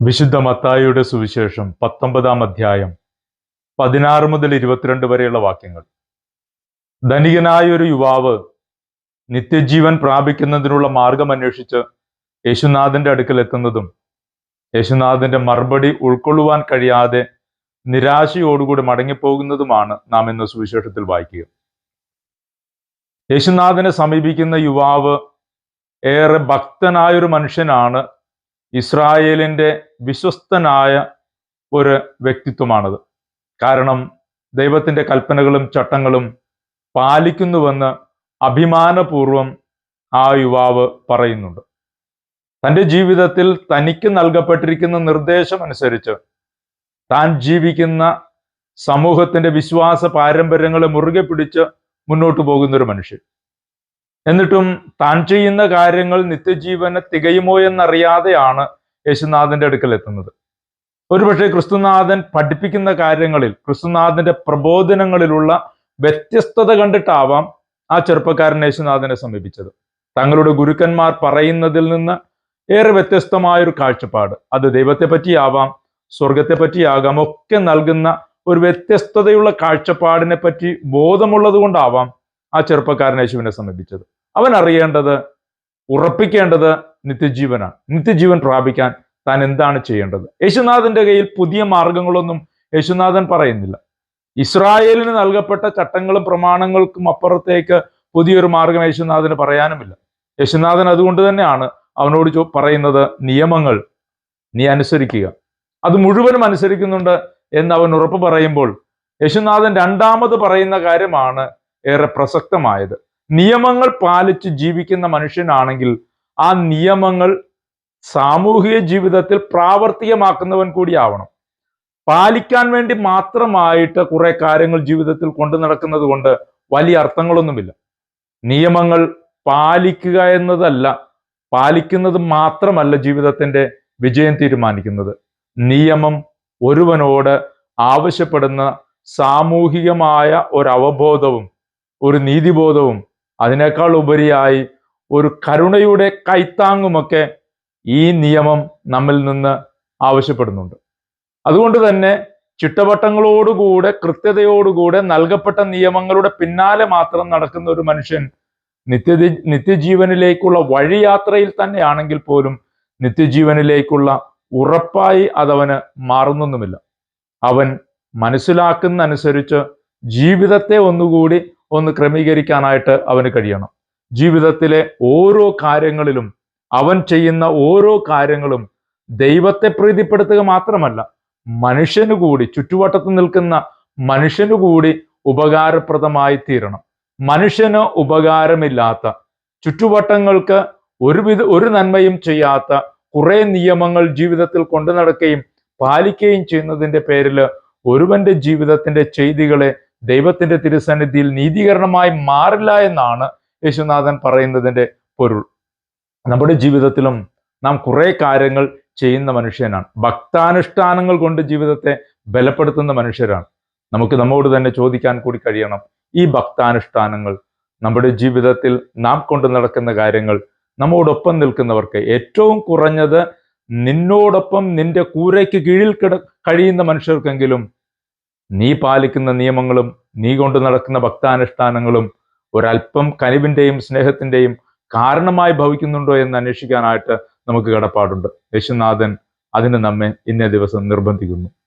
വിശുദ്ധ മത്തായിയുടെ സുവിശേഷം 19-ാം അധ്യായം 16 മുതൽ 22 വരെയുള്ള വാക്യങ്ങൾ. ധനികനായ ഒരു യുവാവ് നിത്യജീവൻ പ്രാപിക്കുന്നതിനുള്ള മാർഗം അന്വേഷിച്ച് യേശുനാഥന്റെ അടുക്കൽ എത്തുന്നതും യേശുനാഥന്റെ മറുപടി ഉൾക്കൊള്ളുവാൻ കഴിയാതെ നിരാശയോടുകൂടി മടങ്ങിപ്പോകുന്നതുമാണ് നാം ഇന്ന് സുവിശേഷത്തിൽ വായിക്കുക. യേശുനാഥനെ സമീപിക്കുന്ന യുവാവ് ഏറെ ഭക്തനായൊരു മനുഷ്യനാണ്. ഇസ്രായേലിന്റെ വിശ്വസ്തനായ ഒരു വ്യക്തിത്വമാണത്. കാരണം ദൈവത്തിന്റെ കൽപ്പനകളും ചട്ടങ്ങളും പാലിക്കുന്നുവെന്ന് അഭിമാനപൂർവം ആ യുവാവ് പറയുന്നുണ്ട്. തൻ്റെ ജീവിതത്തിൽ തനിക്ക് നൽകപ്പെട്ടിരിക്കുന്ന നിർദ്ദേശം അനുസരിച്ച് താൻ ജീവിക്കുന്ന സമൂഹത്തിന്റെ വിശ്വാസ പാരമ്പര്യങ്ങളെ മുറുകെ പിടിച്ച് മുന്നോട്ട് പോകുന്ന ഒരു മനുഷ്യൻ. എന്നിട്ടും താൻ ചെയ്യുന്ന കാര്യങ്ങൾ നിത്യജീവനെ തികയുമോ എന്നറിയാതെയാണ് യേശുനാഥന്റെ അടുക്കൽ എത്തുന്നത്. ഒരുപക്ഷെ ക്രിസ്തുനാഥൻ പഠിപ്പിക്കുന്ന കാര്യങ്ങളിൽ, ക്രിസ്തുനാഥന്റെ പ്രബോധനങ്ങളിലുള്ള വ്യത്യസ്തത കണ്ടിട്ടാവാം ആ ചെറുപ്പക്കാരൻ യേശുനാഥനെ സമീപിച്ചത്. തങ്ങളുടെ ഗുരുക്കന്മാർ പറയുന്നതിൽ നിന്ന് ഏറെ വ്യത്യസ്തമായൊരു കാഴ്ചപ്പാട്, അത് ദൈവത്തെ പറ്റിയാവാം, സ്വർഗത്തെ പറ്റിയാകാം, ഒക്കെ നൽകുന്ന ഒരു വ്യത്യസ്തതയുള്ള കാഴ്ചപ്പാടിനെ പറ്റി ബോധമുള്ളത് കൊണ്ടാവാം ആ ചെറുപ്പക്കാരൻ യേശുവിനെ സമീപിച്ചത്. അവൻ അറിയേണ്ടത്, ഉറപ്പിക്കേണ്ടത് നിത്യജീവനാണ്. നിത്യജീവൻ പ്രാപിക്കാൻ താൻ എന്താണ് ചെയ്യേണ്ടത്? യേശുനാഥന്റെ കയ്യിൽ പുതിയ മാർഗങ്ങളൊന്നും യേശുനാഥൻ പറയുന്നില്ല. ഇസ്രായേലിന് നൽകപ്പെട്ട ചട്ടങ്ങളും പ്രമാണങ്ങൾക്കും അപ്പുറത്തേക്ക് പുതിയൊരു മാർഗം യേശുനാഥന് പറയാനുമില്ല. യേശുനാഥൻ അതുകൊണ്ട് തന്നെയാണ് അവനോട് പറയുന്നത്, നിയമങ്ങൾ നീ അനുസരിക്കുക. അത് മുഴുവനും അനുസരിക്കുന്നുണ്ട് എന്ന് അവൻ ഉറപ്പ് പറയുമ്പോൾ യേശുനാഥൻ രണ്ടാമത് പറയുന്ന കാര്യമാണ് ഏറെ പ്രസക്തമായത്. നിയമങ്ങൾ പാലിച്ച് ജീവിക്കുന്ന മനുഷ്യനാണെങ്കിൽ ആ നിയമങ്ങൾ സാമൂഹിക ജീവിതത്തിൽ പ്രാവർത്തികമാക്കുന്നവൻ കൂടിയാവണം. പാലിക്കാൻ വേണ്ടി മാത്രമായിട്ട് കുറെ കാര്യങ്ങൾ ജീവിതത്തിൽ കൊണ്ടു നടക്കുന്നത് കൊണ്ട് വലിയ അർത്ഥങ്ങളൊന്നുമില്ല. നിയമങ്ങൾ പാലിക്കുക എന്നതല്ല, പാലിക്കുന്നത് മാത്രമല്ല ജീവിതത്തിന്റെ വിജയം തീരുമാനിക്കുന്നത്. നിയമം ഒരുവനോട് ആവശ്യപ്പെടുന്ന സാമൂഹികമായ ഒരു അവബോധവും ഒരു നീതിബോധവും അതിനേക്കാൾ ഉപരിയായി ഒരു കരുണയുടെ കൈത്താങ്ങുമൊക്കെ ഈ നിയമം നമ്മിൽ നിന്ന് ആവശ്യപ്പെടുന്നുണ്ട്. അതുകൊണ്ട് തന്നെ ചിട്ടവട്ടങ്ങളോടുകൂടെ, കൃത്യതയോടുകൂടെ നൽകപ്പെട്ട നിയമങ്ങളുടെ പിന്നാലെ മാത്രം നടക്കുന്ന ഒരു മനുഷ്യൻ നിത്യജീവനിലേക്കുള്ള വഴിയാത്രയിൽ തന്നെയാണെങ്കിൽ പോലും നിത്യജീവനിലേക്കുള്ള ഉറപ്പായി അതവന് മാറുന്നൊന്നുമില്ല. അവൻ മനസ്സിലാക്കുന്ന അനുസരിച്ച് ജീവിതത്തെ ഒന്നുകൂടി ക്രമീകരിക്കാനായിട്ട് അവന് കഴിയണം. ജീവിതത്തിലെ ഓരോ കാര്യങ്ങളിലും, അവൻ ചെയ്യുന്ന ഓരോ കാര്യങ്ങളും ദൈവത്തെ പ്രീതിപ്പെടുത്തുക മാത്രമല്ല, മനുഷ്യനു കൂടി, ചുറ്റുവട്ടത്ത് നിൽക്കുന്ന മനുഷ്യനു കൂടി ഉപകാരപ്രദമായി തീരണം. മനുഷ്യന് ഉപകാരമില്ലാത്ത, ചുറ്റുവട്ടങ്ങൾക്ക് ഒരു നന്മയും ചെയ്യാത്ത കുറെ നിയമങ്ങൾ ജീവിതത്തിൽ കൊണ്ടു നടക്കുകയും പാലിക്കുകയും ചെയ്യുന്നതിന്റെ പേരിൽ ഒരുവന്റെ ജീവിതത്തിന്റെ ചെയ്തികളെ ദൈവത്തിന്റെ തിരുസന്നിധിയിൽ നീതീകരണമായി മാറില്ല എന്നാണ് യേശുനാഥൻ പറയുന്നതിന്റെ പൊരുൾ. നമ്മുടെ ജീവിതത്തിലും നാം കുറെ കാര്യങ്ങൾ ചെയ്യുന്ന മനുഷ്യനാണ്. ഭക്താനുഷ്ഠാനങ്ങൾ കൊണ്ട് ജീവിതത്തെ ബലപ്പെടുത്തുന്ന മനുഷ്യരാണ്. നമുക്ക് നമ്മോട് തന്നെ ചോദിക്കാൻ കൂടി കഴിയണം, ഈ ഭക്താനുഷ്ഠാനങ്ങൾ, നമ്മുടെ ജീവിതത്തിൽ നാം കൊണ്ടു നടക്കുന്ന കാര്യങ്ങൾ, നമ്മോടൊപ്പം നിൽക്കുന്നവർക്ക്, ഏറ്റവും കുറഞ്ഞത് നിന്നോടൊപ്പം നിന്റെ കൂരയ്ക്ക് കീഴിൽ കഴിയുന്ന മനുഷ്യർക്കെങ്കിലും നീ പാലിക്കുന്ന നിയമങ്ങളും നീ കൊണ്ടു നടക്കുന്ന ഭക്താനുഷ്ഠാനങ്ങളും ഒരല്പം കനിവിന്റെയും സ്നേഹത്തിന്റെയും കാരണമായി ഭവിക്കുന്നുണ്ടോ എന്ന് അന്വേഷിക്കാനായിട്ട് നമുക്ക് കടപ്പാടുണ്ട്. യേശുനാഥൻ അതിന് നമ്മെ ഇന്നേ ദിവസം നിർബന്ധിക്കുന്നു.